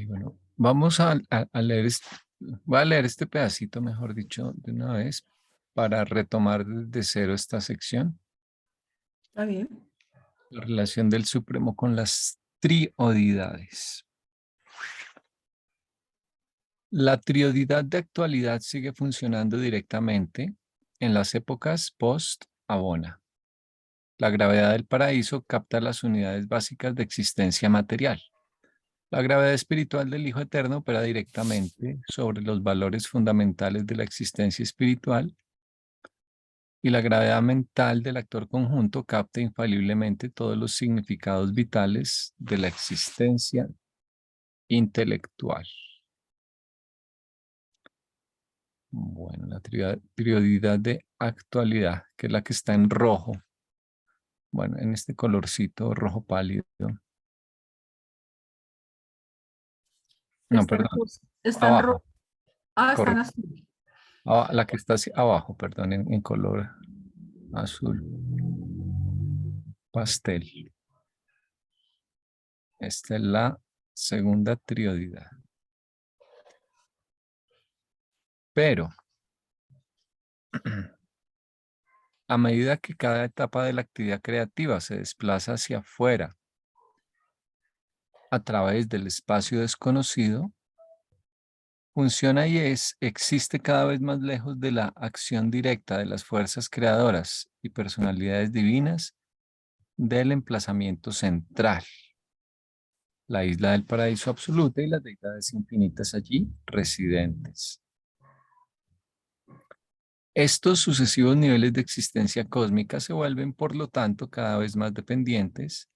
Bueno, vamos a leer voy a leer este pedacito, mejor dicho, de una vez para retomar desde cero esta sección. Está bien. La relación del Supremo con las triodidades. La triodidad de actualidad sigue funcionando directamente en las épocas post-Abona. La gravedad del paraíso capta las unidades básicas de existencia material. La gravedad espiritual del Hijo Eterno opera directamente sobre los valores fundamentales de la existencia espiritual y la gravedad mental del actor conjunto capta infaliblemente todos los significados vitales de la existencia intelectual. Bueno, la prioridad de actualidad, que es la que está en rojo. Bueno, en este colorcito rojo pálido. No, Está en perdón, rosa. Está en rojo. abajo, Ah, está en correcto. azul. La que está abajo, perdón, en color azul pastel. Esta es la segunda triodidad. Pero a medida que cada etapa de la actividad creativa se desplaza hacia afuera a través del espacio desconocido, funciona y existe cada vez más lejos de la acción directa de las fuerzas creadoras y personalidades divinas del emplazamiento central, la isla del paraíso absoluto y las deidades infinitas allí residentes. Estos sucesivos niveles de existencia cósmica se vuelven, por lo tanto, cada vez más dependientes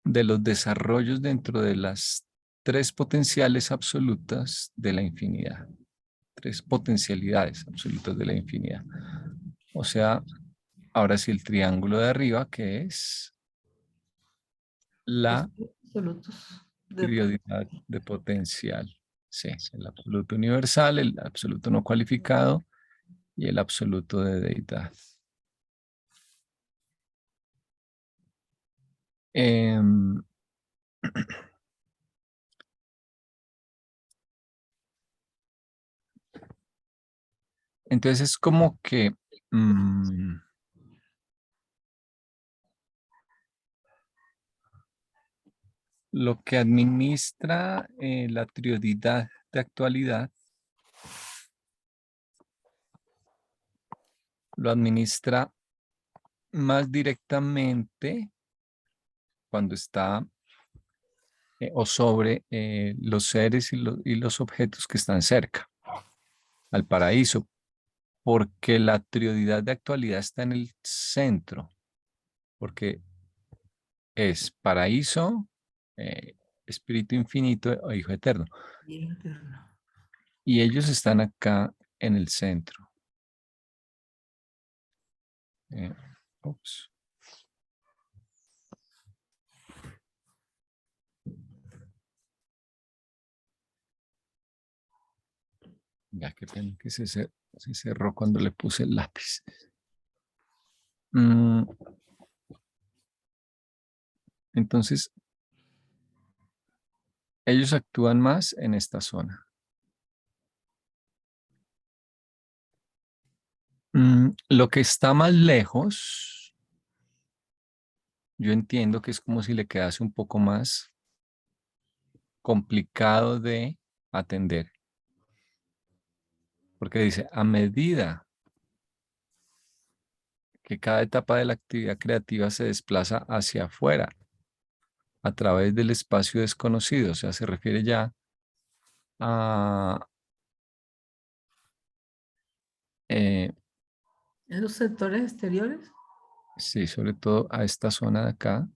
de los desarrollos dentro de las tres potenciales absolutas de la infinidad. Tres potencialidades absolutas de la infinidad. O sea, ahora sí el triángulo de arriba, que es la Absolutos. prioridad de potencial. Sí, el absoluto universal, el absoluto no cualificado y el absoluto de deidad. Em, entonces es como que lo que administra la prioridad de actualidad lo administra más directamente cuando está o sobre los seres y los objetos que están cerca al paraíso, porque la prioridad de actualidad está en el centro, porque es paraíso, espíritu infinito o hijo eterno, y ellos están acá en el centro. Ups. Ya que pena que se cerró cuando le puse el lápiz. Entonces, ellos actúan más en esta zona. Lo que está más lejos, yo entiendo que es como si le quedase un poco más complicado de atender. Porque dice, a medida que cada etapa de la actividad creativa se desplaza hacia afuera, a través del espacio desconocido, o sea, se refiere ya a ¿En los sectores exteriores? sí, sobre todo a esta zona de acá,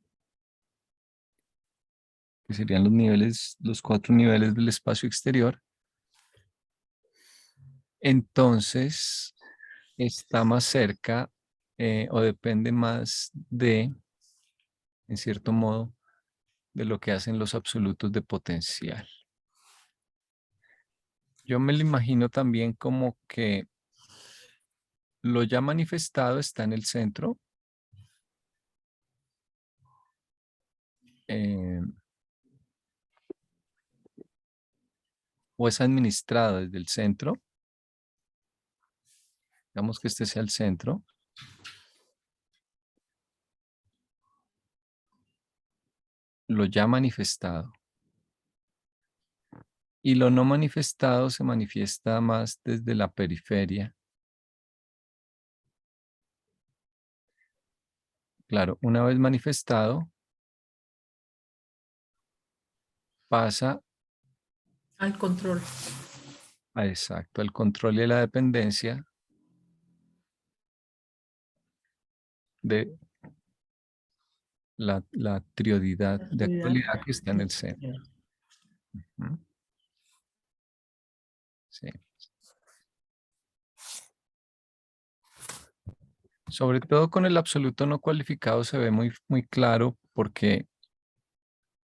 que serían los niveles, los 4 niveles del espacio exterior. Entonces, está más cerca o depende más de, en cierto modo, de lo que hacen los absolutos de potencial. Yo me lo imagino también como que lo ya manifestado está en el centro. o es administrado desde el centro, digamos que este sea el centro, lo ya manifestado. Y lo no manifestado se manifiesta más desde la periferia. Claro, una vez manifestado, pasa Al control. exacto, al control y a la dependencia de la triodidad La de actividad. actualidad que está en el centro. ¿Mm? Sí. Sobre todo con el absoluto no cualificado se ve muy, muy claro porque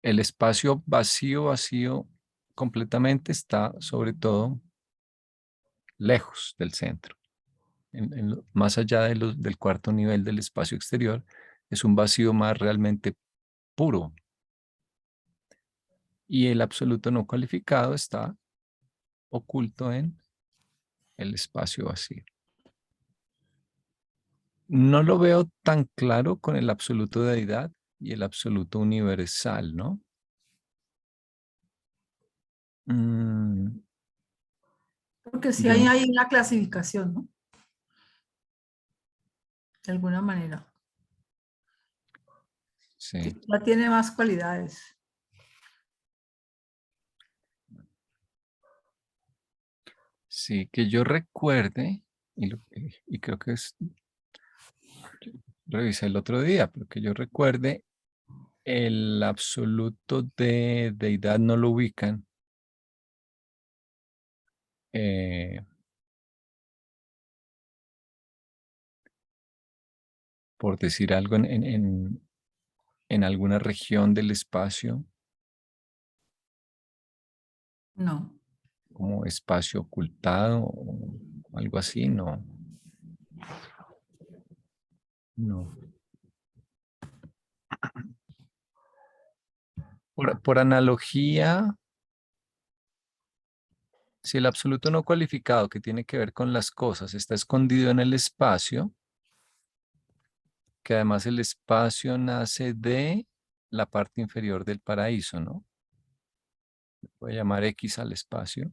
el espacio vacío completamente está sobre todo lejos del centro. Más allá de del cuarto nivel del espacio exterior, es un vacío más realmente puro. Y el absoluto no cualificado está oculto en el espacio vacío. No lo veo tan claro con el absoluto de deidad y el absoluto universal, ¿no? Mm, Porque sí yo no, hay una clasificación, ¿no? De alguna manera. sí, Ya tiene más cualidades. sí, que yo recuerde, y creo que es, revisé el otro día, pero que yo recuerde, el absoluto de deidad no lo ubican eh, por decir algo, en alguna región del espacio, No. como espacio ocultado o algo así, no, no. Por analogía, si el absoluto no cualificado que tiene que ver con las cosas está escondido en el espacio, que además el espacio nace de la parte inferior del paraíso, ¿no? Voy a llamar X al espacio.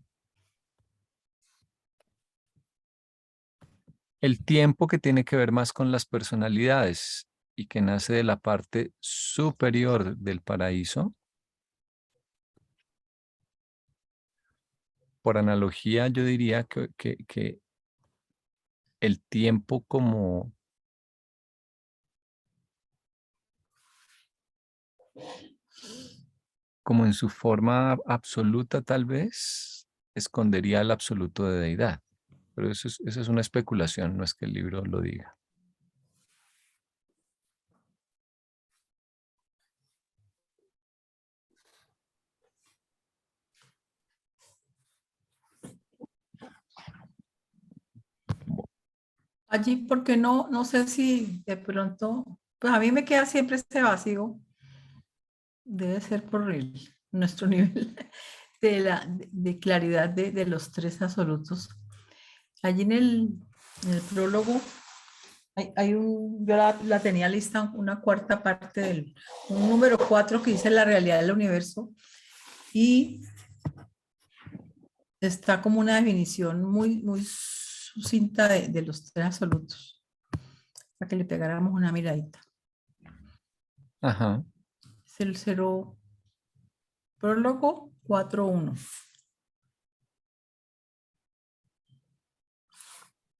El tiempo que tiene que ver más con las personalidades y que nace de la parte superior del paraíso. Por analogía, yo diría que el tiempo como en su forma absoluta tal vez, escondería el absoluto de deidad. Pero eso es una especulación, no es que el libro lo diga. Allí, porque no sé si de pronto, pues a mí me queda siempre este vacío, debe ser por nuestro nivel de claridad de los tres absolutos. Allí en el prólogo yo la tenía lista una cuarta parte un número 4 que dice la realidad del universo y está como una definición muy sucinta de los tres absolutos, para que le pegáramos una miradita. Ajá. Es el cero prólogo 4.1.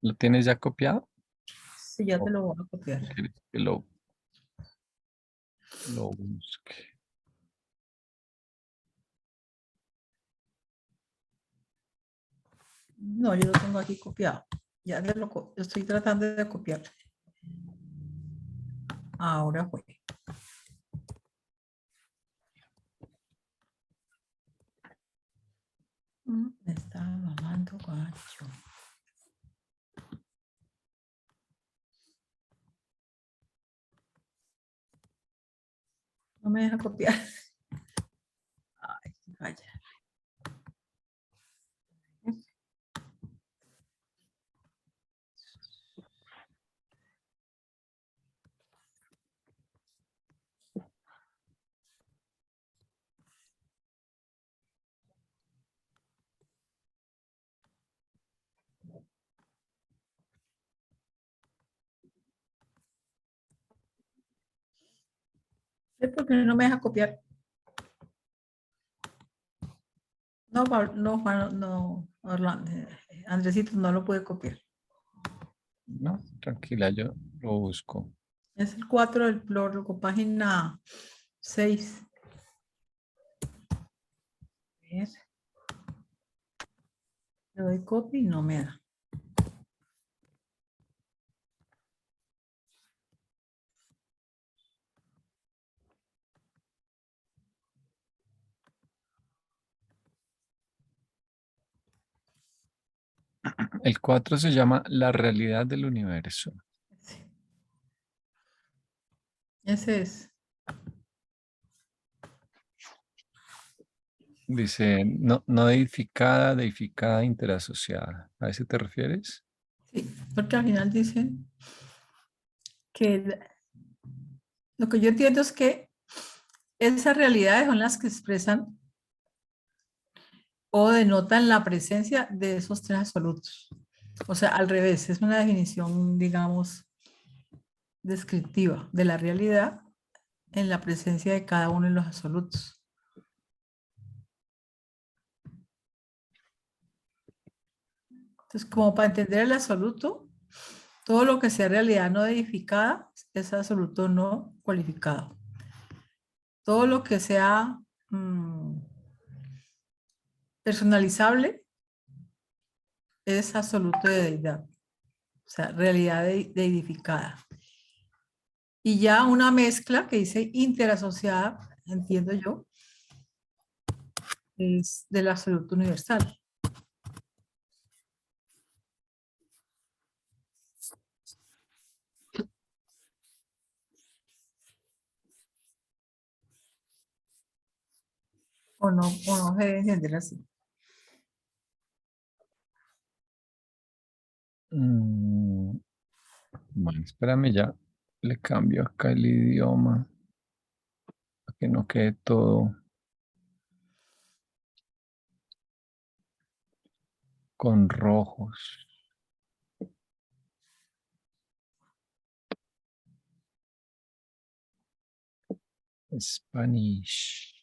¿Lo tienes ya copiado? Sí, ya te ¿O lo voy a copiar. quieres que lo busque? No, yo lo tengo aquí copiado. Ya yo estoy tratando de copiar. Ahora fue. Me estaba mamando gacho. No me deja copiar. Ay, vaya. ¿Por qué no me deja copiar? No, no, no, Orlando, Andresito, no lo puede copiar. No, tranquila, yo lo busco. Es el 4 del prólogo, página 6. Le doy copy y no me da. El 4 se llama La realidad del universo. Ese es. Dice, no, no deificada, deificada, interasociada. ¿A ese te refieres? Sí, porque al final dice que lo que yo entiendo es que esas realidades son las que expresan o denotan la presencia de esos tres absolutos. O sea, al revés, es una definición, digamos, descriptiva de la realidad en la presencia de cada uno de los absolutos. Entonces, como para entender el absoluto, todo lo que sea realidad no edificada es absoluto no cualificado. Todo lo que sea personalizable es absoluto de deidad, o sea, realidad deidificada. Y ya una mezcla que dice interasociada, entiendo yo, es del absoluto universal. O no se debe entender así. Mm, bueno, espérame ya. Le cambio acá el idioma para que no quede todo con rojos. Spanish.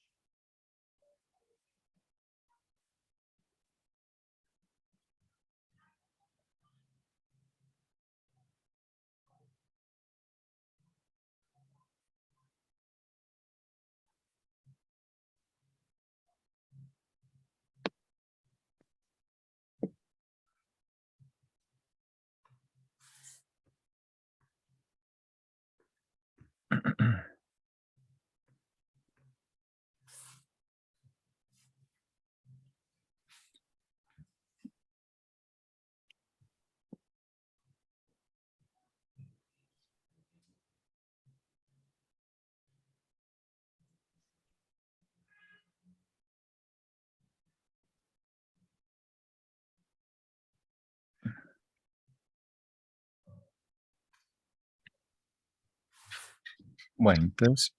Bueno, entonces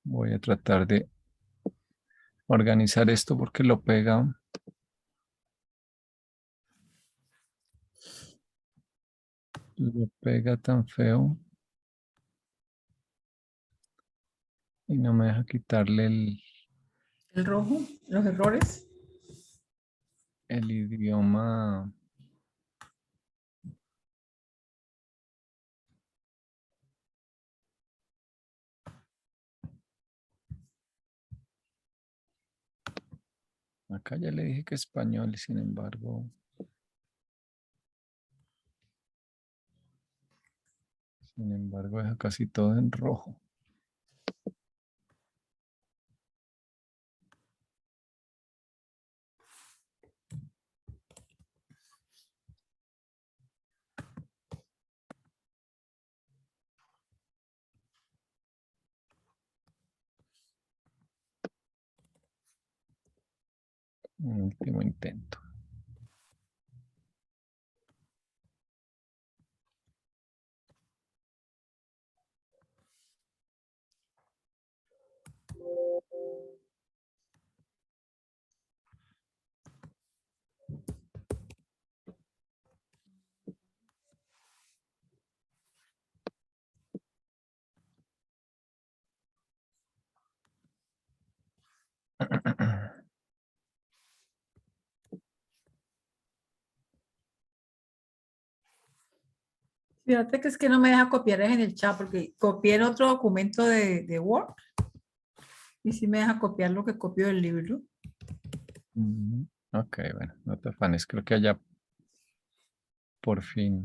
voy a tratar de organizar esto porque lo pega tan feo y no me deja quitarle El rojo, los errores. el idioma. Acá ya le dije que español y sin embargo, deja casi todo en rojo. Un último intento. Fíjate que es que no me deja copiar en el chat porque copié en otro documento de Word y sí me deja copiar lo que copio del libro. Ok, bueno, no te afanes, creo que allá por fin.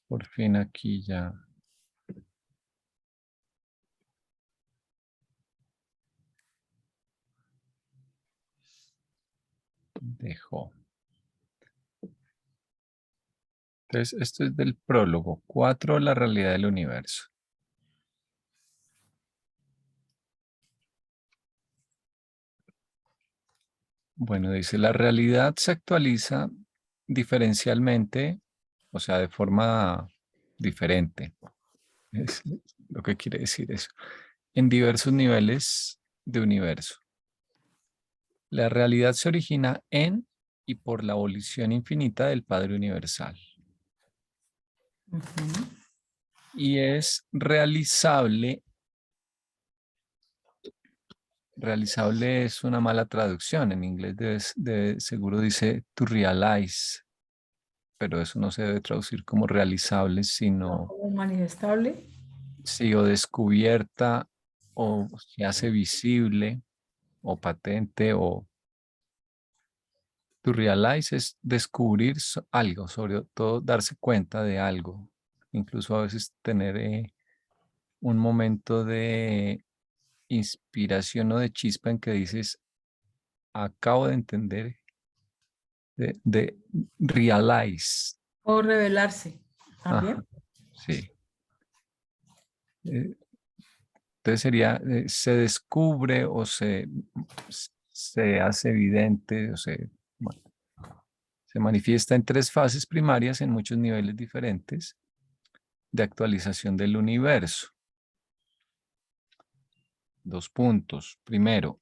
Por fin aquí ya dejó. Entonces, esto es del prólogo. 4, la realidad del universo. Bueno, dice, la realidad se actualiza diferencialmente, o sea, de forma diferente. Es lo que quiere decir eso. En diversos niveles de universo. La realidad se origina en y por la abolición infinita del Padre Universal. Ujú. Y es realizable. Realizable es una mala traducción. En inglés seguro dice to realize, pero eso no se debe traducir como realizable, No, sino como manifestable. sí o descubierta o se hace visible o patente o to realize es descubrir algo, sobre todo darse cuenta de algo, incluso a veces tener un momento de inspiración o de chispa en que dices, acabo de entender, de realize. O revelarse Ajá, también. sí. Eh, Entonces sería, se descubre o se hace evidente o bueno, se manifiesta en 3 fases primarias en muchos niveles diferentes de actualización del universo. 2 puntos. Primero,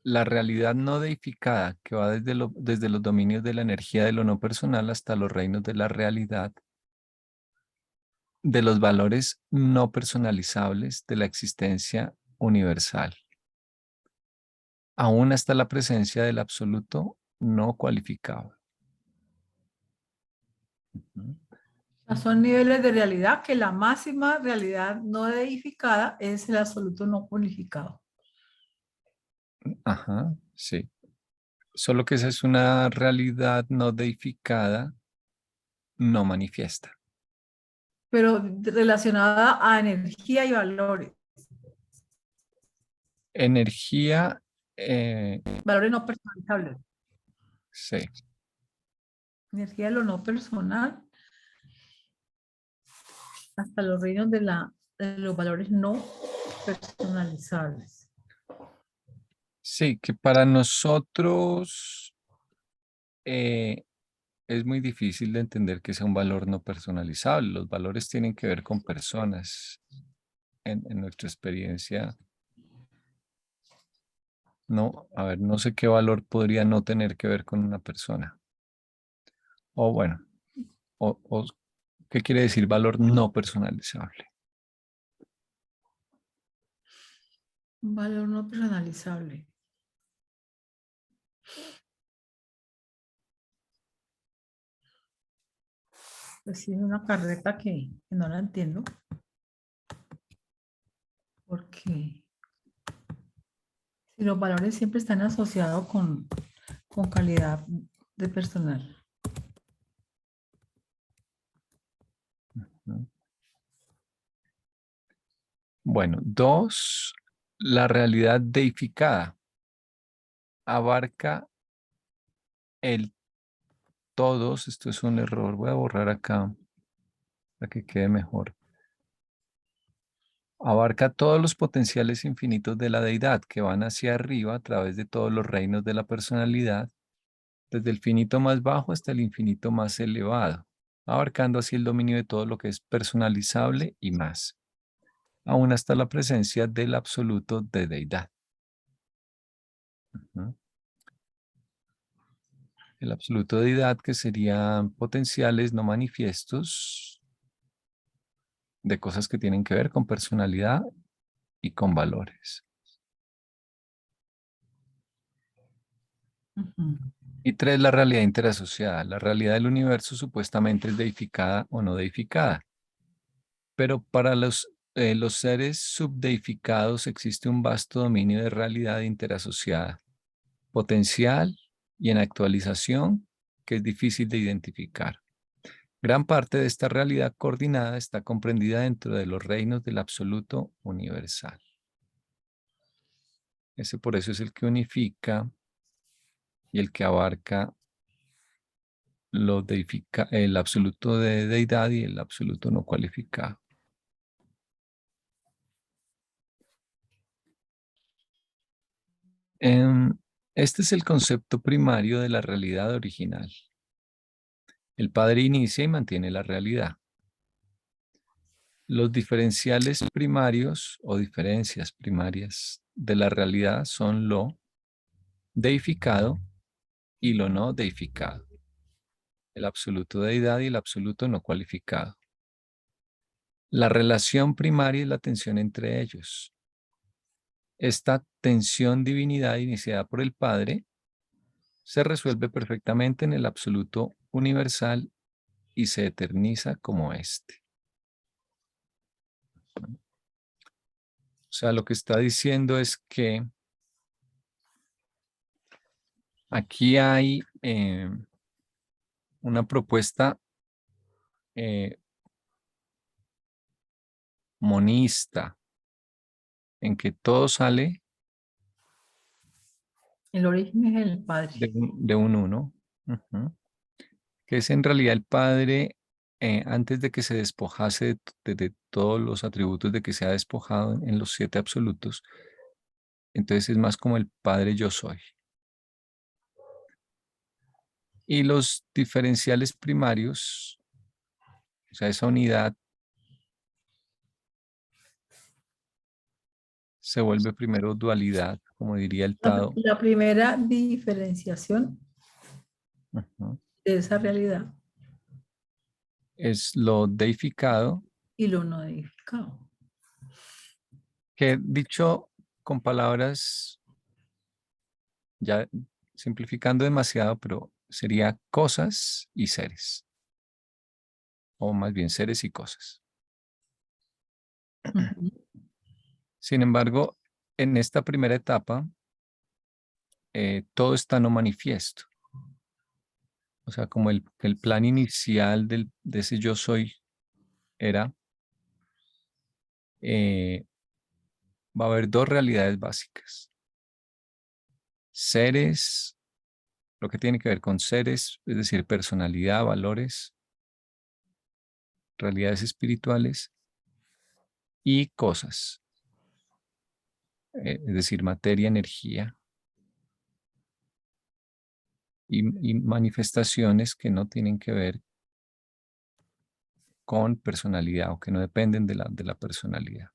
la realidad no deificada que va desde los dominios de la energía de lo no personal hasta los reinos de la realidad, de los valores no personalizables de la existencia universal, aún hasta la presencia del absoluto no cualificado. Ujú. O sea, son niveles de realidad que la máxima realidad no deificada es el absoluto no cualificado. Ajá, sí. Solo que esa es una realidad no deificada, no manifiesta. Pero relacionada a energía y valores. Energía, Valores no personalizables. sí. Energía de lo no personal hasta los reinos de los valores no personalizables. Sí, que para nosotros eh, es muy difícil de entender que sea un valor no personalizable. Los valores tienen que ver con personas. En nuestra experiencia, no, a ver, no sé qué valor podría no tener que ver con una persona. O bueno, o ¿qué quiere decir valor no personalizable? Un valor no personalizable. Pues sí, es una carreta que no la entiendo. Porque si los valores siempre están asociados con calidad de personal. ¿No? Bueno, 2, la realidad deificada abarca el todos. Esto es un error. Voy a borrar acá para que quede mejor. Abarca todos los potenciales infinitos de la deidad que van hacia arriba a través de todos los reinos de la personalidad, desde el finito más bajo hasta el infinito más elevado, abarcando así el dominio de todo lo que es personalizable y más, aún hasta la presencia del absoluto de deidad. Ujú. El absoluto de deidad, que serían potenciales no manifiestos de cosas que tienen que ver con personalidad y con valores. Ujú. Y 3, la realidad interasociada. La realidad del universo supuestamente es deificada o no deificada. Pero para los seres subdeificados existe un vasto dominio de realidad interasociada, potencial y en actualización que es difícil de identificar. Gran parte de esta realidad coordinada está comprendida dentro de los reinos del absoluto universal. Ese por eso es el que unifica y el que abarca el absoluto de deidad y el absoluto no cualificado. Este es el concepto primario de la realidad original. El Padre inicia y mantiene la realidad. Los diferenciales primarios o diferencias primarias de la realidad son lo deificado y lo no deificado, el absoluto deidad y el absoluto no cualificado. La relación primaria es la tensión entre ellos. Esta tensión divinidad iniciada por el Padre se resuelve perfectamente en el absoluto universal y se eterniza como este. O sea, lo que está diciendo es que aquí hay una propuesta eh, monista en que todo sale El origen es el Padre. de un uno, ujú, que es en realidad el Padre antes de que se despojase de todos los atributos de que se ha despojado en los 7 absolutos. Entonces es más como el Padre yo soy. Y los diferenciales primarios, o sea, esa unidad se vuelve primero dualidad, como diría el Tao. La primera diferenciación Ujú. de esa realidad Es lo deificado, y lo no edificado. que dicho con palabras ya simplificando demasiado, pero sería cosas y seres, o más bien seres y cosas. Ujú. Sin embargo, en esta primera etapa, todo está no manifiesto. O sea, como el plan inicial de ese yo soy era, eh, va a haber 2 realidades básicas. Seres, lo que tiene que ver con seres, es decir, personalidad, valores, realidades espirituales y cosas, es decir, materia, energía y manifestaciones que no tienen que ver con personalidad o que no dependen de la personalidad.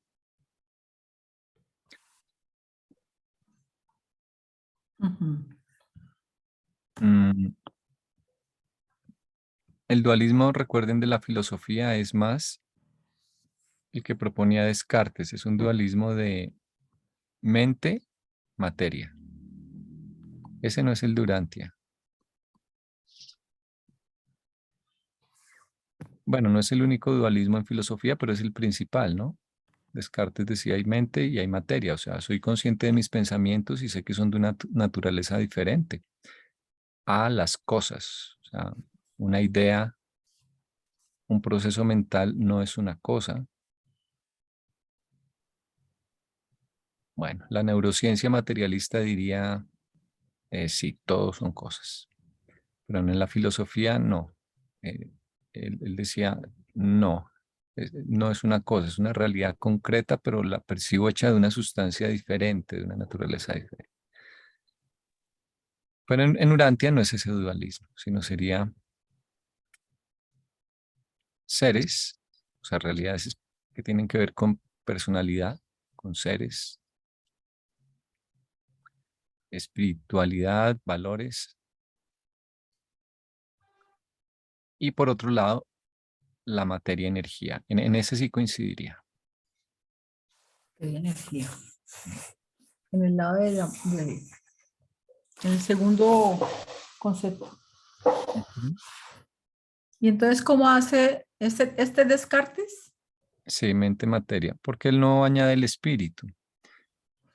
Ujú. Mm, El dualismo, recuerden, de la filosofía es más el que proponía Descartes, es un dualismo de mente, materia. Ese no es el Durantia. Bueno, no es el único dualismo en filosofía, pero es el principal, ¿no? Descartes decía hay mente y hay materia, o sea, soy consciente de mis pensamientos y sé que son de una naturaleza diferente a las cosas. O sea, una idea, un proceso mental no es una cosa. Bueno, la neurociencia materialista diría, sí, todos son cosas, pero en la filosofía no. Eh, él decía, no, no es una cosa, es una realidad concreta, pero la percibo hecha de una sustancia diferente, de una naturaleza diferente. Pero en Urantia no es ese dualismo, sino sería seres, o sea, realidades que tienen que ver con personalidad, con seres, espiritualidad, valores, y por otro lado, la materia energía. En ese sí coincidiría. Qué energía. En el lado de en el segundo concepto. Ujú. Y entonces, ¿cómo hace este Descartes? Sí, mente, materia, porque él no añade el espíritu.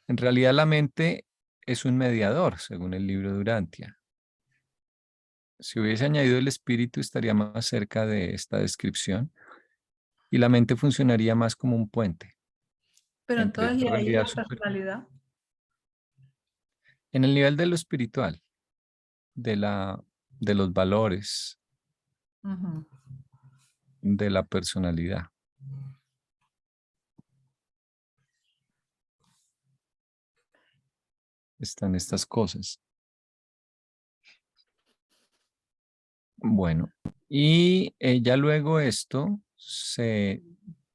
En realidad la mente es un mediador, según el libro de Urantia. Si hubiese añadido el espíritu, estaría más cerca de esta descripción y la mente funcionaría más como un puente Pero entre entonces, la y ahí realidad la superior. personalidad. En el nivel de lo espiritual, de de los valores, Ujú. de la personalidad, están estas cosas. Bueno, y ya luego esto se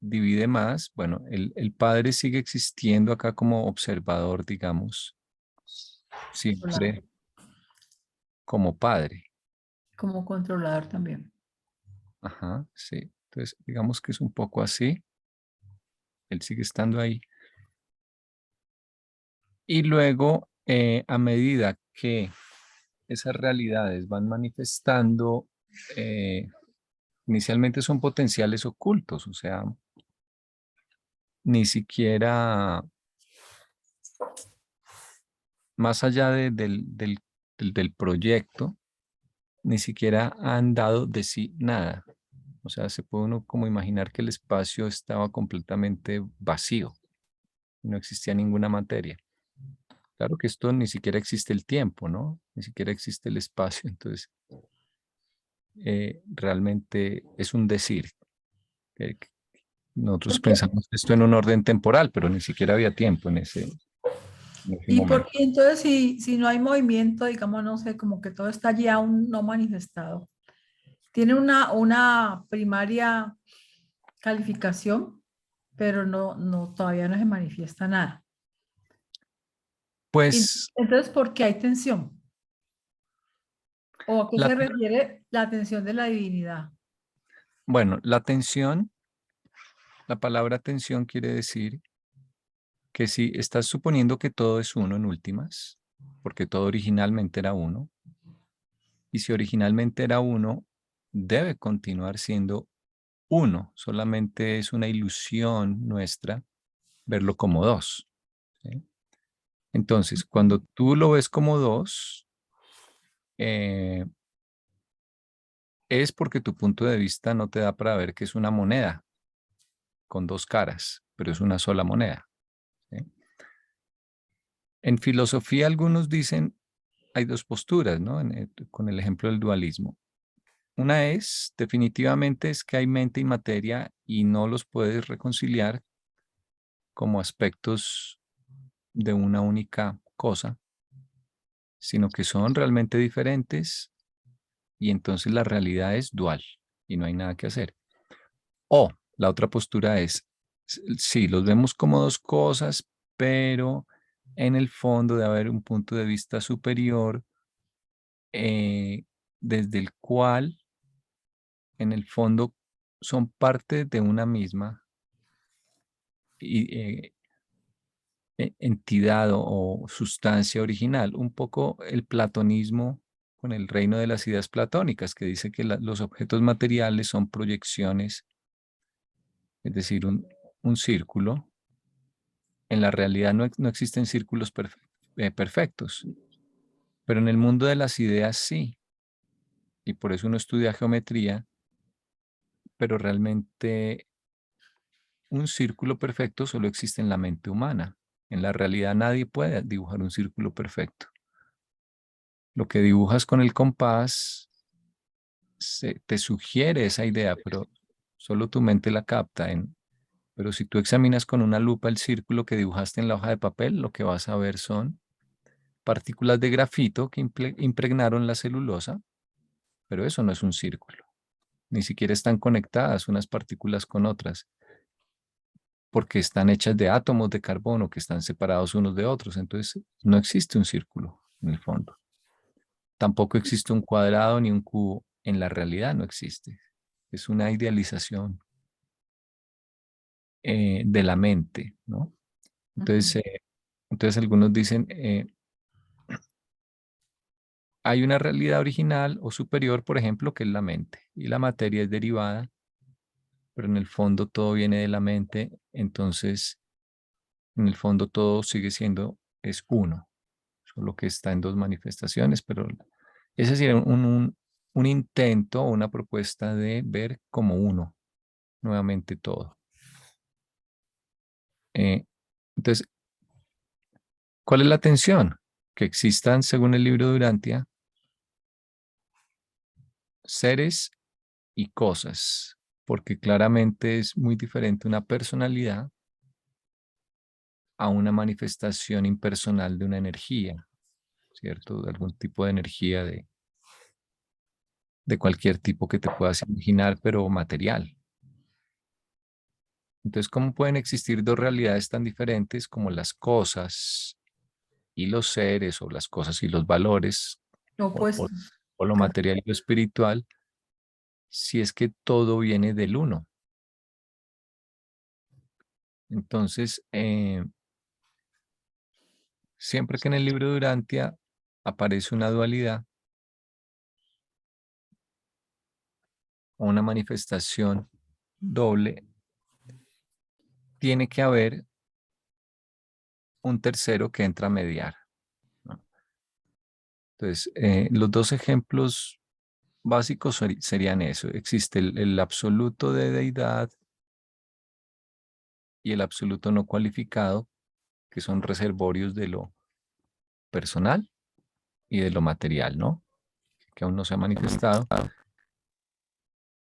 divide más. Bueno, el padre sigue existiendo acá como observador, digamos, siempre como padre. Como controlador también. Ajá, sí. Entonces, digamos que es un poco así. Él sigue estando ahí. Y luego, a medida que esas realidades van manifestando, eh, inicialmente son potenciales ocultos, o sea, ni siquiera más allá del proyecto, ni siquiera han dado de sí nada. O sea, se puede uno como imaginar que el espacio estaba completamente vacío, no existía ninguna materia. Claro que esto ni siquiera existe el tiempo, ¿no? Ni siquiera existe el espacio, entonces realmente es un decir. Que nosotros Porque, pensamos esto en un orden temporal, pero ni siquiera había tiempo en ese y momento. porque entonces, si no hay movimiento, digamos, no sé, como que todo está ya aún no manifestado, tiene una primaria calificación, pero todavía no se manifiesta nada. Y Pues entonces, ¿por qué hay tensión? ¿O a qué la, se refiere la tensión de la divinidad? bueno, la tensión, la palabra tensión quiere decir que si estás suponiendo que todo es uno en últimas, porque todo originalmente era uno, y si originalmente era uno, debe continuar siendo uno, solamente es una ilusión nuestra verlo como dos. ¿Sí? Entonces, cuando tú lo ves como dos, eh, es porque tu punto de vista no te da para ver que es una moneda con dos caras, pero es una sola moneda. ¿Sí? En filosofía algunos dicen, hay dos posturas, ¿no? Con el ejemplo del dualismo. Una es, definitivamente, es que hay mente y materia y no los puedes reconciliar como aspectos de una única cosa, sino que son realmente diferentes y entonces la realidad es dual y no hay nada que hacer. O la otra postura es, sí, los vemos como dos cosas, pero en el fondo debe haber un punto de vista superior eh, desde el cual, en el fondo, son parte de una misma y, entidad o sustancia original. Un poco el platonismo con el reino de las ideas platónicas, que dice que los objetos materiales son proyecciones, es decir, un círculo. En la realidad no existen círculos perfectos, pero en el mundo de las ideas sí, y por eso uno estudia geometría, pero realmente un círculo perfecto solo existe en la mente humana. En la realidad nadie puede dibujar un círculo perfecto. Lo que dibujas con el compás te sugiere esa idea, pero solo tu mente la capta. Pero si tú examinas con una lupa el círculo que dibujaste en la hoja de papel, lo que vas a ver son partículas de grafito que impregnaron la celulosa, pero eso no es un círculo. Ni siquiera están conectadas unas partículas con otras, porque están hechas de átomos de carbono que están separados unos de otros. Entonces, no existe un círculo en el fondo. Tampoco existe un cuadrado ni un cubo. En la realidad no existe. Es una idealización de la mente, ¿no? Ujú. Entonces, entonces algunos dicen, hay una realidad original o superior, por ejemplo, que es la mente, y la materia es derivada, pero en el fondo todo viene de la mente, entonces en el fondo todo sigue siendo, es uno, solo que está en dos manifestaciones, pero ese sería un intento o una propuesta de ver como uno, nuevamente todo. Eh, entonces, ¿cuál es la tensión? Que existan, según el libro de Durantia, seres y cosas, porque claramente es muy diferente una personalidad a una manifestación impersonal de una energía, ¿cierto? De algún tipo de energía de cualquier tipo que te puedas imaginar, pero material. Entonces, ¿cómo pueden existir dos realidades tan diferentes como las cosas y los seres, o las cosas y los valores, o, o- Opuestos. o lo material y lo espiritual, si es que todo viene del uno? Entonces, siempre que en el libro de Durantia aparece una dualidad o una manifestación doble, tiene que haber un tercero que entra a mediar, ¿no? Entonces, los dos ejemplos básicos serían eso. Existe el absoluto de deidad y el absoluto no cualificado, que son reservorios de lo personal y de lo material, ¿no? Que aún no se ha manifestado.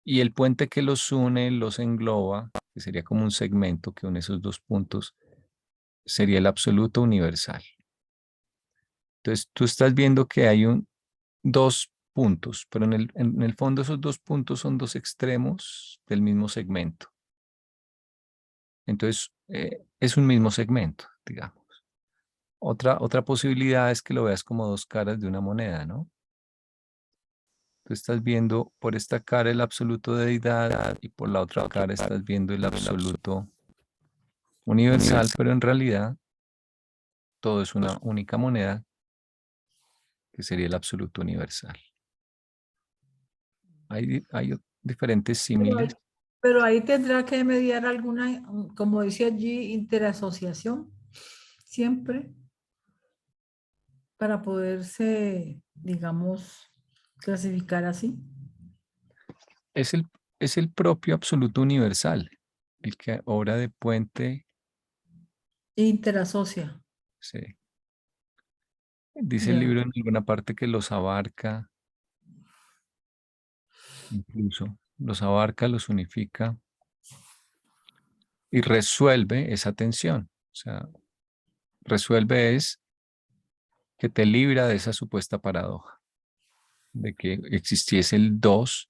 Y el puente que los une, los engloba, que sería como un segmento que une esos dos puntos, sería el absoluto universal. Entonces, tú estás viendo que hay dos puntos, pero en el fondo esos dos puntos son dos extremos del mismo segmento. Entonces, es un mismo segmento, digamos. Otra posibilidad es que lo veas como dos caras de una moneda, ¿no? Tú estás viendo por esta cara el absoluto de deidad y por la otra cara estás viendo el absoluto universal, pero en realidad todo es una única moneda que sería el absoluto universal. Hay diferentes Pero símiles. ahí, pero ahí tendrá que mediar alguna, como dice allí, interasociación, siempre, para poderse, digamos, clasificar así. Es es el propio absoluto universal, el que obra de puente. Interasocia, Sí. Dice el ya. libro en alguna parte que los abarca, incluso los abarca, los unifica y resuelve esa tensión. O sea, resuelve es que te libra de esa supuesta paradoja, de que existiese el dos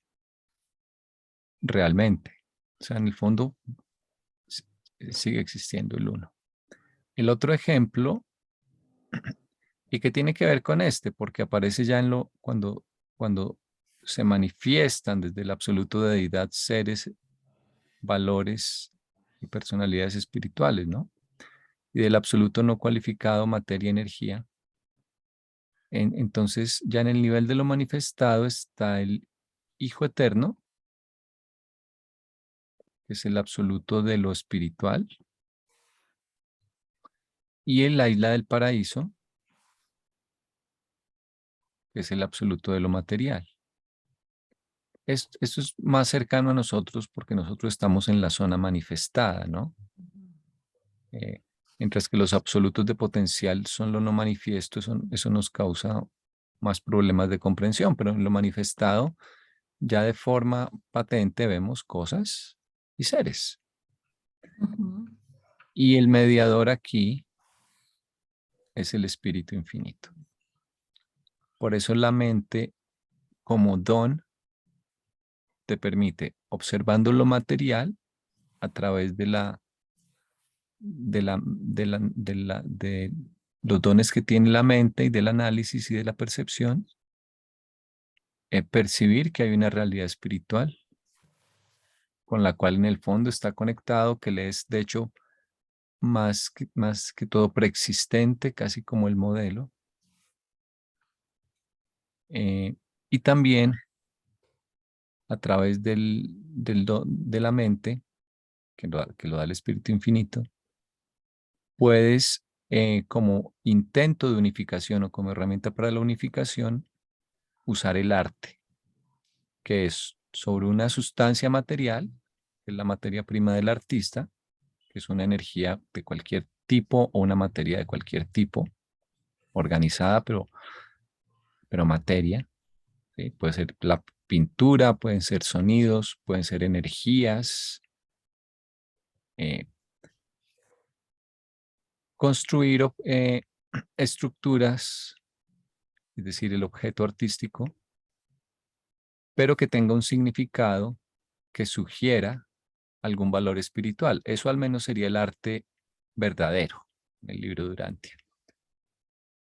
realmente. O sea, en el fondo s- sigue existiendo el uno. El otro ejemplo, y que tiene que ver con este, porque aparece ya en cuando se manifiestan desde el absoluto de deidad seres, valores y personalidades espirituales, ¿no? Y del absoluto no cualificado, materia y energía. Entonces, ya en el nivel de lo manifestado está el Hijo Eterno, que es el absoluto de lo espiritual, y en la isla del paraíso, que es el absoluto de lo material. Esto es más cercano a nosotros porque nosotros estamos en la zona manifestada, ¿no? Eh, mientras que los absolutos de potencial son lo no manifiesto, eso nos causa más problemas de comprensión, pero en lo manifestado, ya de forma patente vemos cosas y seres. Ujú. Y el mediador aquí es el espíritu infinito. Por eso la mente como don te permite, observando lo material a través de los dones que tiene la mente y del análisis y de la percepción, percibir que hay una realidad espiritual con la cual en el fondo está conectado, que le es de hecho más que todo preexistente, casi como el modelo, Y también a través de la mente, que lo da el Espíritu Infinito, puedes, como intento de unificación o como herramienta para la unificación, usar el arte, que es sobre una sustancia material, que es la materia prima del artista, que es una energía de cualquier tipo o una materia de cualquier tipo, organizada, pero materia, ¿sí? Puede ser la pintura, pueden ser sonidos, pueden ser energías, eh, construir estructuras, es decir, el objeto artístico, pero que tenga un significado que sugiera algún valor espiritual. Eso al menos sería el arte verdadero, el libro Durantia.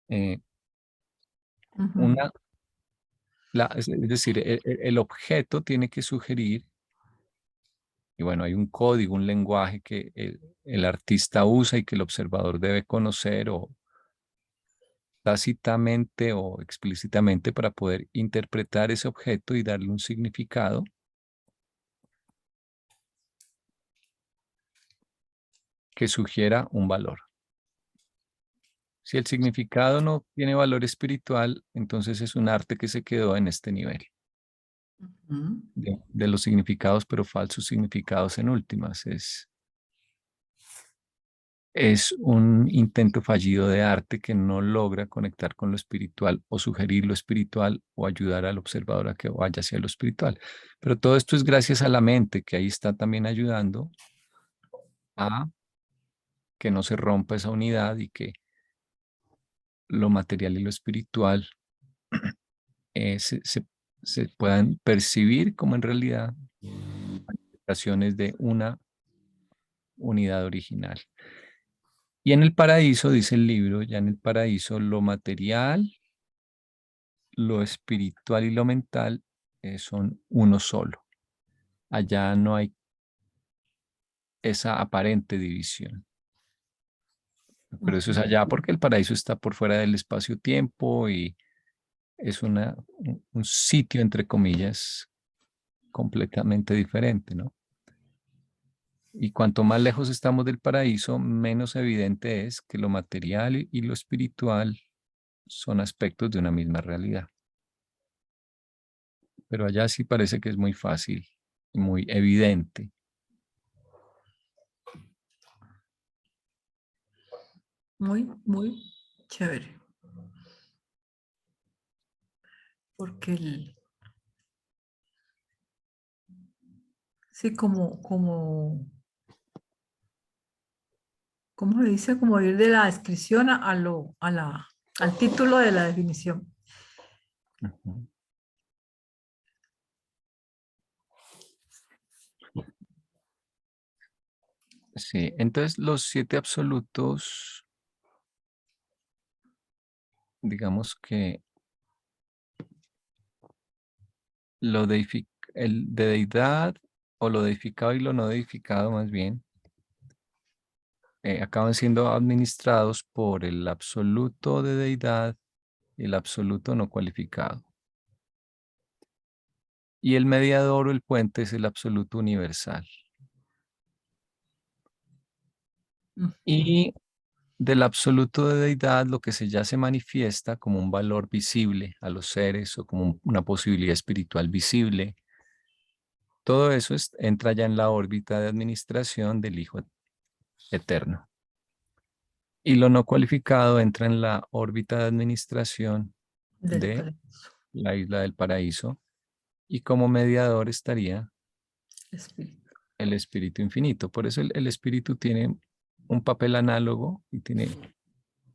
Eh, Ujú. una, es decir, el objeto tiene que sugerir, y bueno, hay un código, un lenguaje que el artista usa y que el observador debe conocer o tácitamente o explícitamente para poder interpretar ese objeto y darle un significado que sugiera un valor. Si el significado no tiene valor espiritual, entonces es un arte que se quedó en este nivel Ujú. de los significados, pero falsos significados en últimas. Es un intento fallido de arte que no logra conectar con lo espiritual o sugerir lo espiritual o ayudar al observador a que vaya hacia lo espiritual. Pero todo esto es gracias a la mente, que ahí está también ayudando a que no se rompa esa unidad y que lo material y lo espiritual eh, se, se- se puedan percibir como en realidad manifestaciones de una unidad original. Y en el paraíso, dice el libro, ya en el paraíso lo material, lo espiritual y lo mental son uno solo. Allá no hay esa aparente división. Pero eso es Ujú. allá porque el paraíso está por fuera del espacio-tiempo y es un sitio, entre comillas, completamente diferente, ¿no? Y cuanto más lejos estamos del paraíso, menos evidente es que lo material y lo espiritual son aspectos de una misma realidad. Pero allá sí parece que es muy fácil, muy evidente. Muy, muy chévere. Porque sí, ¿cómo se dice? Como ir de la descripción al título de la definición. Ujú. Sí, entonces los siete absolutos, digamos que el de deidad o lo deificado y lo no deificado más bien, acaban siendo administrados por el absoluto de deidad y el absoluto no cualificado. Y el mediador o el puente es el absoluto universal. Ujú. Y del absoluto de deidad, lo que ya se manifiesta como un valor visible a los seres o como una posibilidad espiritual visible, todo eso entra ya en la órbita de administración del Hijo Eterno. Y lo no cualificado entra en la órbita de administración Del de paraíso, la isla del paraíso y como mediador estaría espíritu. el Espíritu Infinito. Por eso el Espíritu tiene un papel análogo y tiene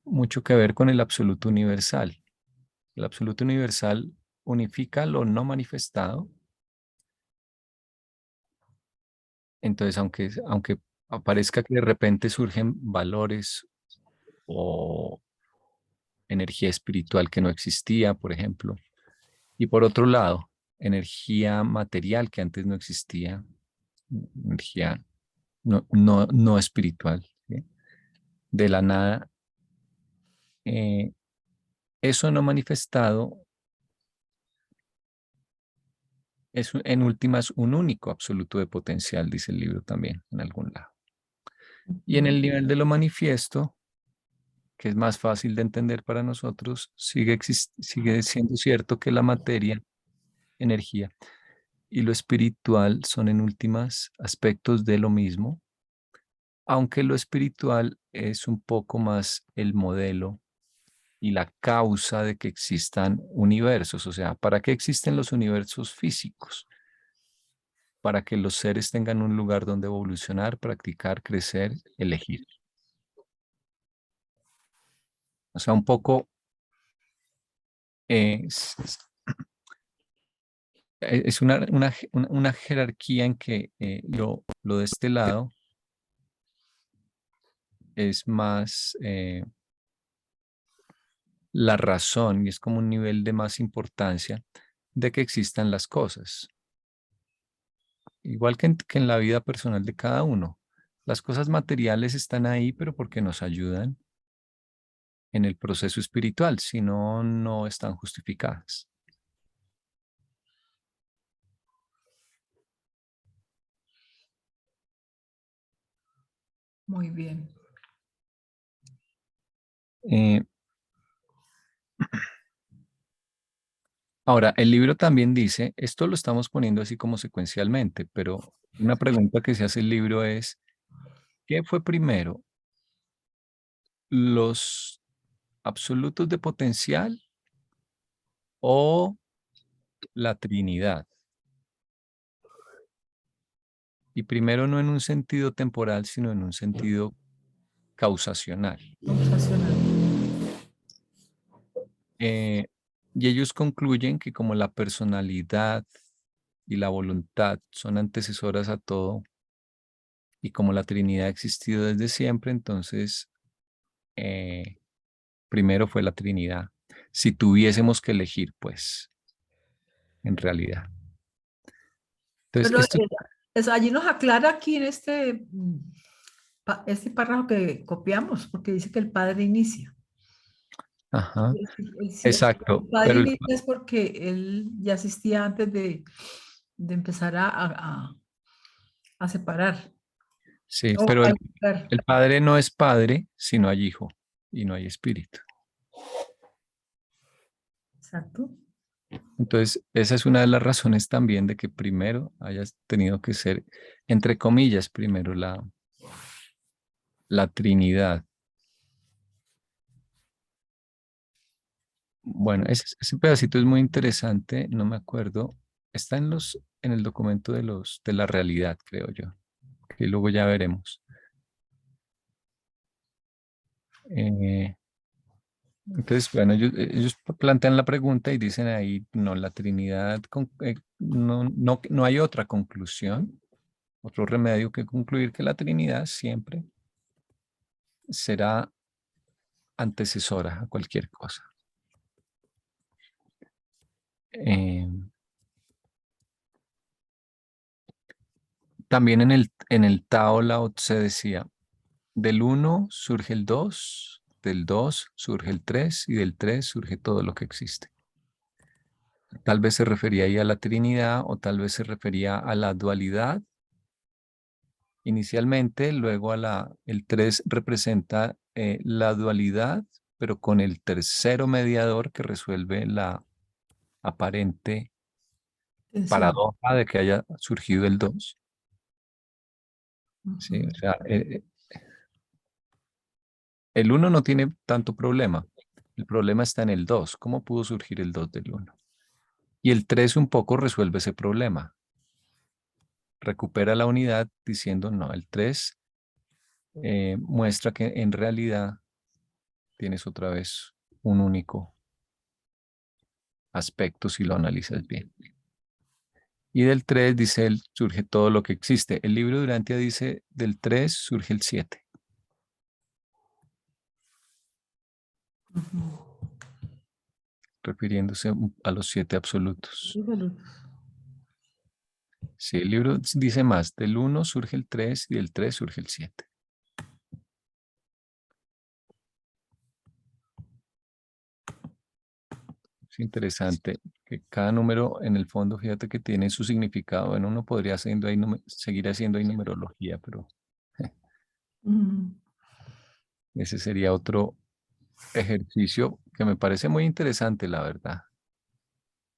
mucho que ver con el absoluto universal. El absoluto universal unifica lo no manifestado. Entonces, aunque aparezca que de repente surgen valores o energía espiritual que no existía, por ejemplo, y por otro lado, energía material que antes no existía, energía no espiritual, ¿sí? De la nada, eh, eso no manifestado Es en últimas un único absoluto de potencial, dice el libro también en algún lado. Y en el nivel de lo manifiesto, que es más fácil de entender para nosotros, sigue siendo cierto que la materia, energía y lo espiritual son en últimas aspectos de lo mismo, aunque lo espiritual es un poco más el modelo y la causa de que existan universos. O sea, ¿para qué existen los universos físicos? Para que los seres tengan un lugar donde evolucionar, practicar, crecer, elegir. O sea, un poco eh, es, es- es una jerarquía en que lo de este lado es más la razón y es como un nivel de más importancia de que existan las cosas. Igual que en la vida personal de cada uno. Las cosas materiales están ahí, pero porque nos ayudan en el proceso espiritual, si no, no están justificadas. Muy bien. Eh, Ahora, el libro también dice, esto lo estamos poniendo así como secuencialmente, pero una pregunta que se hace el libro es, ¿qué fue primero? ¿Los absolutos de potencial o la Trinidad? Y primero no en un sentido temporal, sino en un sentido causacional. Sensacional. Eh, y ellos concluyen que como la personalidad y la voluntad son antecesoras a todo, y como la Trinidad ha existido desde siempre, entonces eh, primero fue la Trinidad. Si tuviésemos que elegir, pues, en realidad. Entonces, Pero esto, allí nos aclara aquí en este, este párrafo que copiamos, porque dice que el padre inicia. ajá, El exacto, padre pero inicia es porque él ya asistía antes de empezar a separar sí, o pero a educar. el Padre no es Padre si no hay Hijo y no hay Espíritu. Exacto. Entonces, esa es una de las razones también de que primero hayas tenido que ser, entre comillas, primero la Trinidad. Bueno, ese pedacito es muy interesante, no me acuerdo. Está en el documento de la realidad, creo yo, que luego ya veremos. Eh, entonces, bueno, ellos plantean la pregunta y dicen ahí, no, la Trinidad, no hay otra conclusión, otro remedio que concluir que la Trinidad siempre será antecesora a cualquier cosa. Eh, También en el Tao Lao Tse decía, del uno surge el 2, del 2 surge el 3 y del 3 surge todo lo que existe. Tal vez se refería ahí a la Trinidad o tal vez se refería a la dualidad inicialmente, luego el 3 representa la dualidad, pero con el tercero mediador que resuelve la aparente Atención. paradoja de que haya surgido el 2. Sí, o Ujú. sea, el uno no tiene tanto problema. El problema está en el 2. ¿Cómo pudo surgir el 2 del uno? Y el 3 un poco resuelve ese problema. Recupera la unidad diciendo, no, el 3 muestra que en realidad tienes otra vez un único aspecto si lo analizas bien. Y del 3 dice él, surge todo lo que existe. El libro de Durantia dice, del 3 surge el 7, Ujú. refiriéndose a los 7 absolutos. Híjole. Sí, el libro dice más, del uno surge el 3 y del 3 surge el 7. Es interesante que cada número en el fondo, fíjate que tiene su significado. Bueno, uno podría seguir haciendo ahí numerología, pero Mm. ese sería otro ejercicio que me parece muy interesante, la verdad.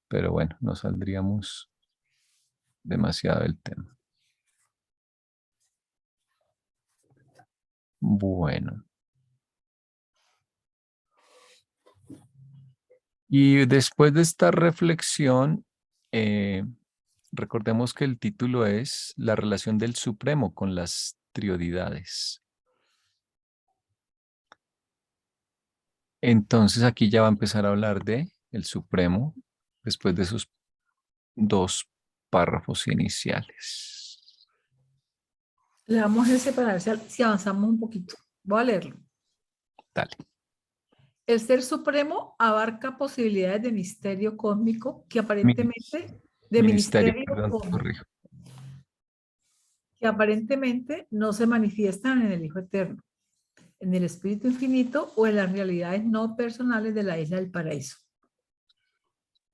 Pero bueno, no saldríamos demasiado del tema. Bueno, y después de esta reflexión, eh, recordemos que el título es La relación del Supremo con las triodidades. Entonces aquí ya va a empezar a hablar de el Supremo después de esos dos párrafos iniciales. Le damos ese para ver si avanzamos un poquito. Voy a leerlo. Dale. El ser supremo abarca posibilidades de misterio cósmico de Ministerio, ministerio perdón, te cósmico, corrijo. que aparentemente no se manifiestan en el Hijo Eterno, en el Espíritu Infinito o en las realidades no personales de la isla del paraíso.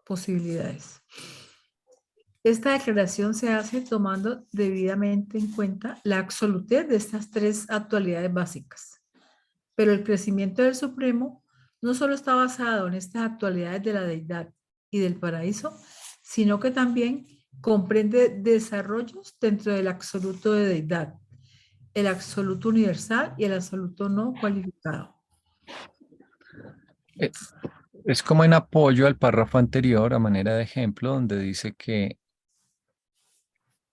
Posibilidades. Esta declaración se hace tomando debidamente en cuenta la absolutez de estas tres actualidades básicas. Pero el crecimiento del Supremo no solo está basado en estas actualidades de la deidad y del paraíso, sino que también comprende desarrollos dentro del absoluto de deidad, el absoluto universal y el absoluto no cualificado. Eh, Es como en apoyo al párrafo anterior, a manera de ejemplo, donde dice que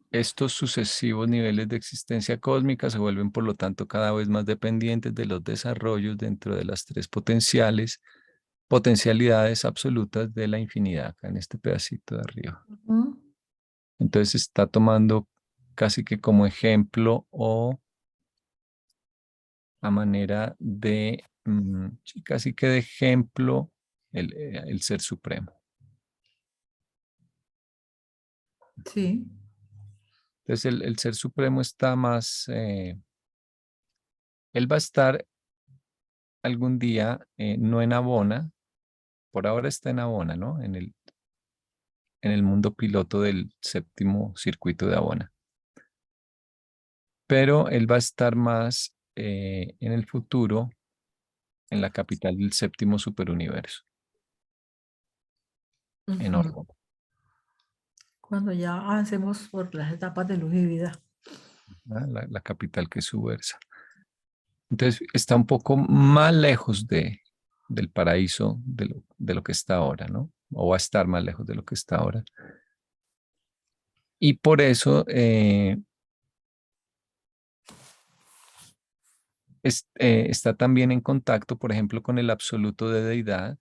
estos sucesivos niveles de existencia cósmica se vuelven, por lo tanto, cada vez más dependientes de los desarrollos dentro de las tres potencialidades absolutas de la infinidad, acá en este pedacito de arriba. ¿Mm? Entonces está tomando casi que como ejemplo o a manera de, sí, casi que de ejemplo, el ser supremo. Sí. Entonces el ser supremo está más, él va a estar algún día, no en Abona, por ahora está en Abona, ¿no? En el mundo piloto del séptimo circuito de Abona. Pero él va a estar más en el futuro en la capital del séptimo superuniverso, en Ujú. Orgón, Cuando ya avancemos por las etapas de luz y vida. ¿verdad? La capital que es su versa. Entonces está un poco más lejos del paraíso de lo que está ahora, ¿no? O va a estar más lejos de lo que está ahora. Y por eso está también en contacto, por ejemplo, con el absoluto de deidad.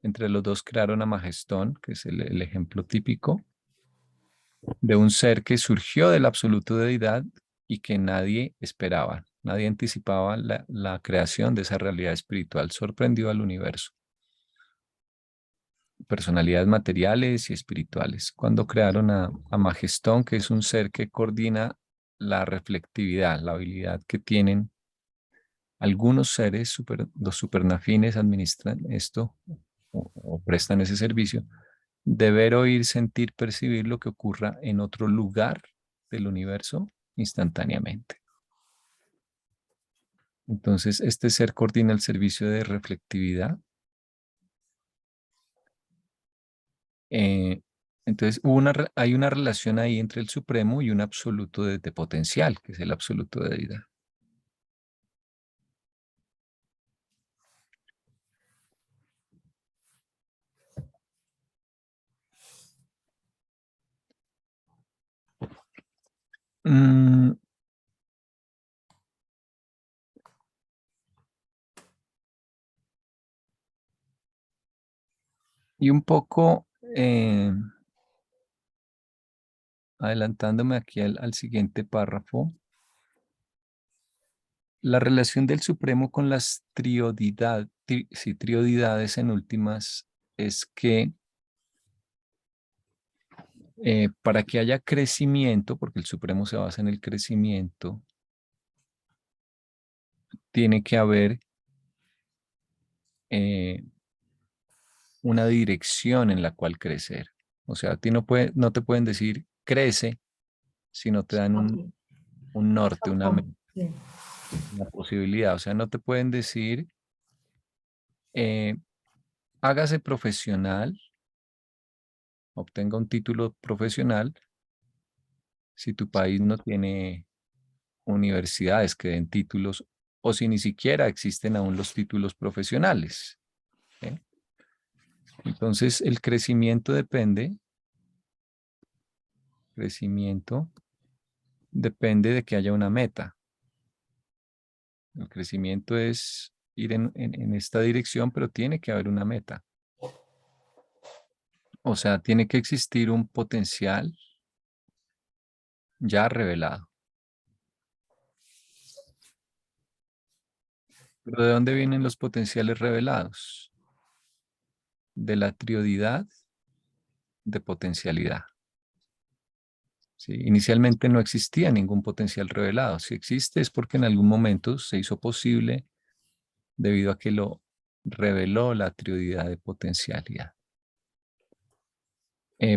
Entre los dos crearon a Magestón, que es el ejemplo típico de un ser que surgió del absoluto de deidad y que nadie esperaba, nadie anticipaba la creación de esa realidad espiritual. Sorprendió al universo. Personalidades materiales y espirituales. Cuando crearon a Magestón, que es un ser que coordina la reflectividad, la habilidad que tienen algunos seres, los supernafines administran esto o prestan ese servicio, de ver, oír, sentir, percibir lo que ocurra en otro lugar del universo instantáneamente. Entonces, este ser coordina el servicio de reflectividad. eh, entonces, hay una relación ahí entre el supremo y un absoluto de potencial, que es el absoluto de deidad. Mm, y un poco adelantándome aquí al siguiente párrafo, la relación del Supremo con las triodidades en últimas es que para que haya crecimiento, porque el Supremo se basa en el crecimiento, tiene que haber, eh, una dirección en la cual crecer. O sea, a ti no te pueden decir crece si no te dan Ok, un norte, ok, sí. una posibilidad. O sea, no te pueden decir eh, hágase profesional, obtenga un título profesional si tu país no tiene universidades que den títulos o si ni siquiera existen aún los títulos profesionales. ¿Eh? Entonces, el crecimiento depende de que haya una meta. El crecimiento es ir en esta dirección, pero tiene que haber una meta. O sea, tiene que existir un potencial ya revelado. ¿Pero de dónde vienen los potenciales revelados? De la triodidad de potencialidad. ¿Sí? Inicialmente no existía ningún potencial revelado. Si existe es porque en algún momento se hizo posible debido a que lo reveló la triodidad de potencialidad.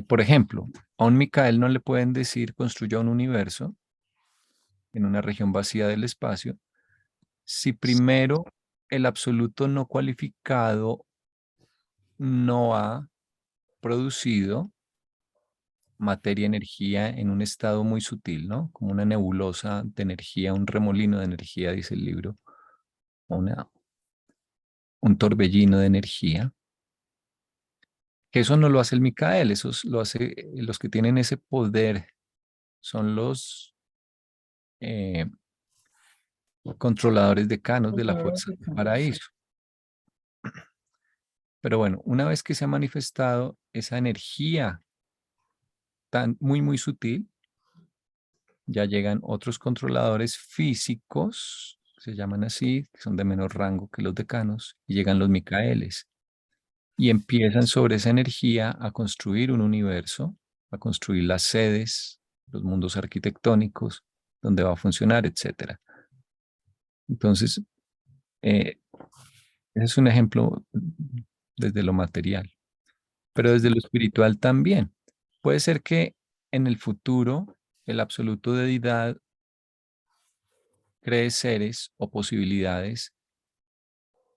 Por ejemplo, a un Micael no le pueden decir construya un universo en una región vacía del espacio si primero el absoluto no cualificado no ha producido materia-energía en un estado muy sutil, ¿no? Como una nebulosa de energía, un remolino de energía, dice el libro, una, un torbellino de energía. Que eso no lo hace el Micael, eso lo hace los que tienen ese poder, son los eh, controladores decanos de la fuerza del Sí. paraíso. Pero bueno, una vez que se ha manifestado esa energía tan muy sutil, ya llegan otros controladores físicos, se llaman así, que son de menor rango que los decanos, y llegan los Micaeles y empiezan sobre esa energía a construir un universo, a construir las sedes, los mundos arquitectónicos, donde va a funcionar, etcétera. Entonces, ese es un ejemplo desde lo material, pero desde lo espiritual también. Puede ser que en el futuro el absoluto de deidad cree seres o posibilidades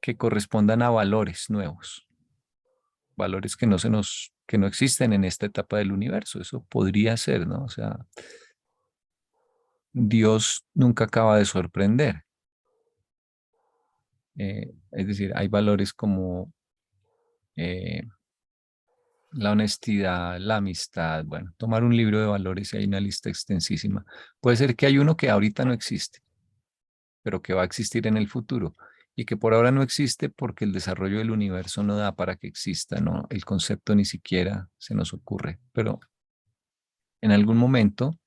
que correspondan a valores nuevos, valores que no existen en esta etapa del universo. Eso podría ser, ¿no? O sea, Dios nunca acaba de sorprender. Es decir, hay valores como eh, la honestidad, la amistad, bueno, tomar un libro de valores y hay una lista extensísima. Puede ser que hay uno que ahorita no existe, pero que va a existir en el futuro y que por ahora no existe porque el desarrollo del universo no da para que exista, ¿no? El concepto ni siquiera se nos ocurre, pero en algún momento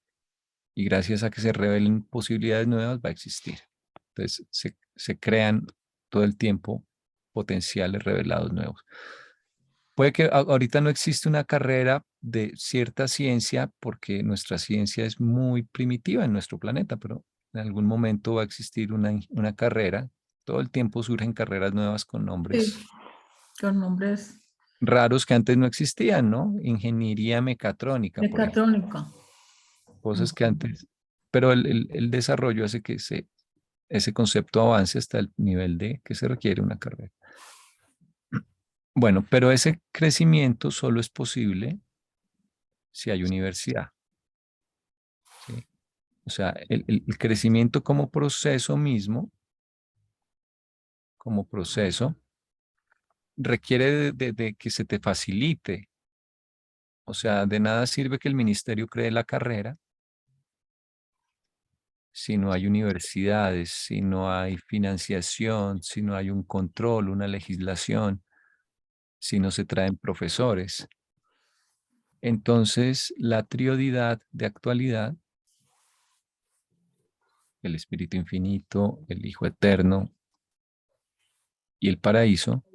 y gracias a que se revelen posibilidades nuevas va a existir. Entonces se crean todo el tiempo potenciales revelados nuevos. Puede que ahorita no existe una carrera de cierta ciencia porque nuestra ciencia es muy primitiva en nuestro planeta, pero en algún momento va a existir una carrera. Todo el tiempo surgen carreras nuevas con Sí, nombres con nombres raros que antes no existían, ¿no? Ingeniería mecatrónica, por ejemplo. mecatrónica. Cosas que Ujú. antes, pero el desarrollo hace que ese concepto avance hasta el nivel de que se requiere una carrera. Bueno, pero ese crecimiento solo es posible si hay universidad, ¿sí? O sea, el crecimiento como proceso, requiere de que se te facilite. O sea, de nada sirve que el ministerio cree la carrera si no hay universidades, si no hay financiación, si no hay un control, una legislación, si no se traen profesores. Entonces, la triodidad de actualidad, el Espíritu Infinito, el Hijo Eterno y el Paraíso,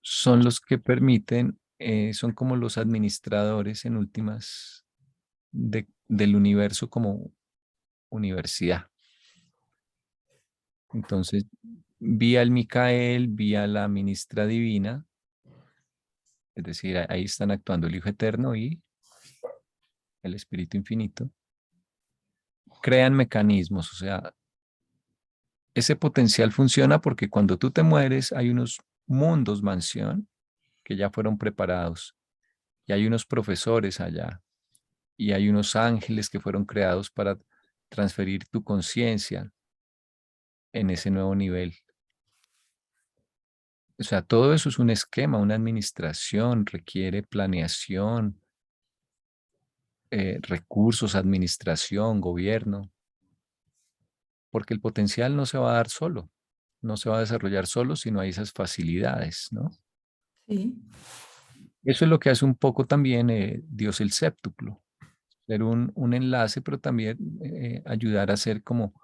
son los que permiten, son como los administradores en últimas del universo como universidad. Entonces, vía el Micael, vía la ministra divina, es decir, ahí están actuando el Hijo Eterno y el Espíritu Infinito, crean mecanismos, o sea, ese potencial funciona porque cuando tú te mueres hay unos mundos mansión que ya fueron preparados y hay unos profesores allá y hay unos ángeles que fueron creados para transferir tu conciencia en ese nuevo nivel. O sea, todo eso es un esquema, una administración, requiere planeación, recursos, administración, gobierno, porque el potencial no se va a dar solo, no se va a desarrollar solo si no hay esas facilidades, ¿no? Sí, Eso es lo que hace un poco también Dios el séptuplo, ser un enlace, pero también ayudar a ser como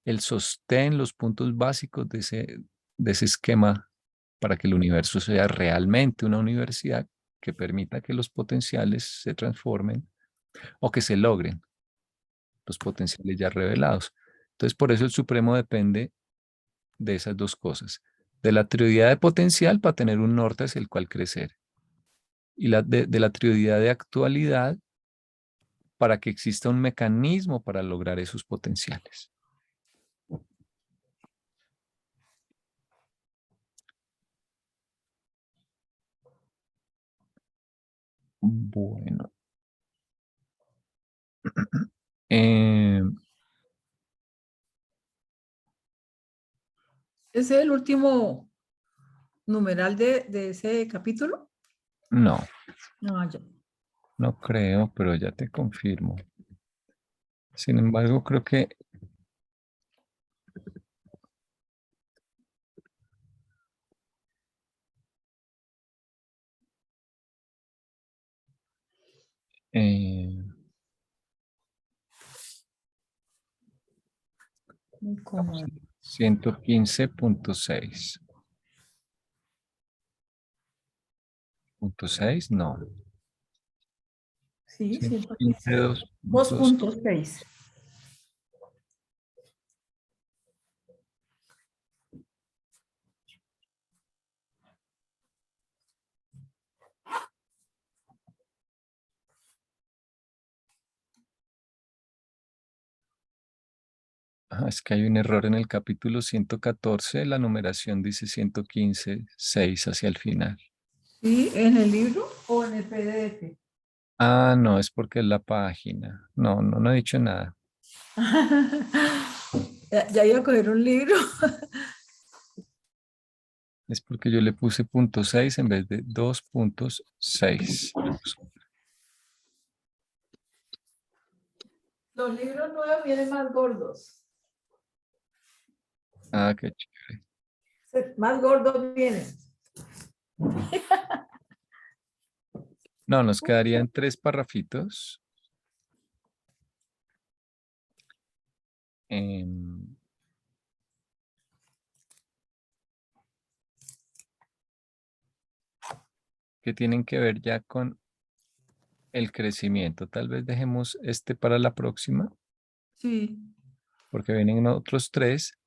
el sostén, los puntos básicos de ese esquema para que el universo sea realmente una universidad que permita que los potenciales se transformen o que se logren los potenciales ya revelados. Entonces, por eso el Supremo depende de esas dos cosas, de la trioidad de potencial para tener un norte hacia el cual crecer y de la trioidad de actualidad para que exista un mecanismo para lograr esos potenciales. Bueno, eh, ese es el último numeral de ese capítulo. no, Ah, ya. no creo, pero ya te confirmo. Sin embargo, creo que eh, Muy cómodo. 115.6. ¿Punto 6? No. Sí, 115. 115.2. 2.6. Es que hay un error en el capítulo 114. La numeración dice 115.6 hacia el final. ¿Sí? ¿En el libro o en el PDF? Ah, no, es porque es la página. No, no, no he dicho nada. Ya iba a coger un libro. Es porque yo le puse punto 6 en vez de 2.6. Los libros nuevos vienen más gordos. Ah, qué chévere. Más gordos vienen. No, nos quedarían tres parrafitos. em, que tienen que ver ya con el crecimiento. Tal vez dejemos este para la próxima, Sí. porque vienen otros tres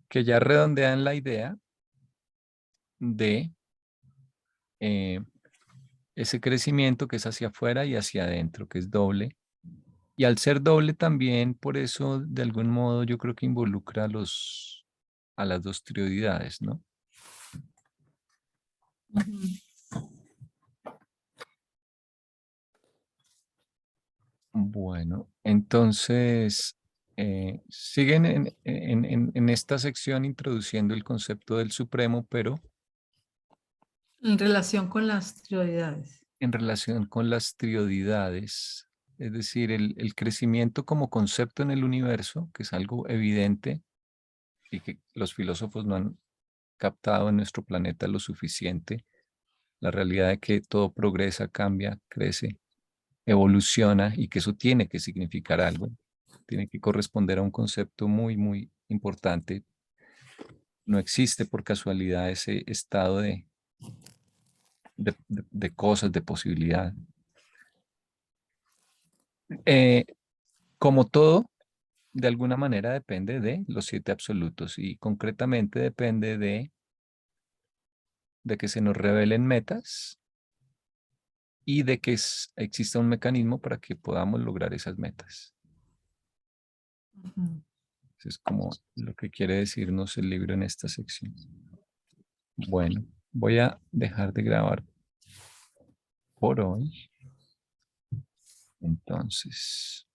que ya redondean la idea de eh, ese crecimiento que es hacia afuera y hacia adentro, que es doble. Y al ser doble también, por eso, de algún modo, yo creo que involucra a las dos trioidades, ¿no? Bueno, entonces, siguen en esta sección introduciendo el concepto del supremo, pero En relación con las prioridades. en relación con las trioidades, es decir, el crecimiento como concepto en el universo, que es algo evidente y que los filósofos no han captado en nuestro planeta lo suficiente, la realidad de que todo progresa, cambia, crece, evoluciona y que eso tiene que significar algo, tiene que corresponder a un concepto muy, muy importante. No existe por casualidad ese estado de cosas, de posibilidad. Eh, como todo, de alguna manera depende de los siete absolutos y concretamente depende de que se nos revelen metas y de que exista un mecanismo para que podamos lograr esas metas. Ujú. Eso es como lo que quiere decirnos el libro en esta sección. Bueno, voy a dejar de grabar por hoy. Entonces...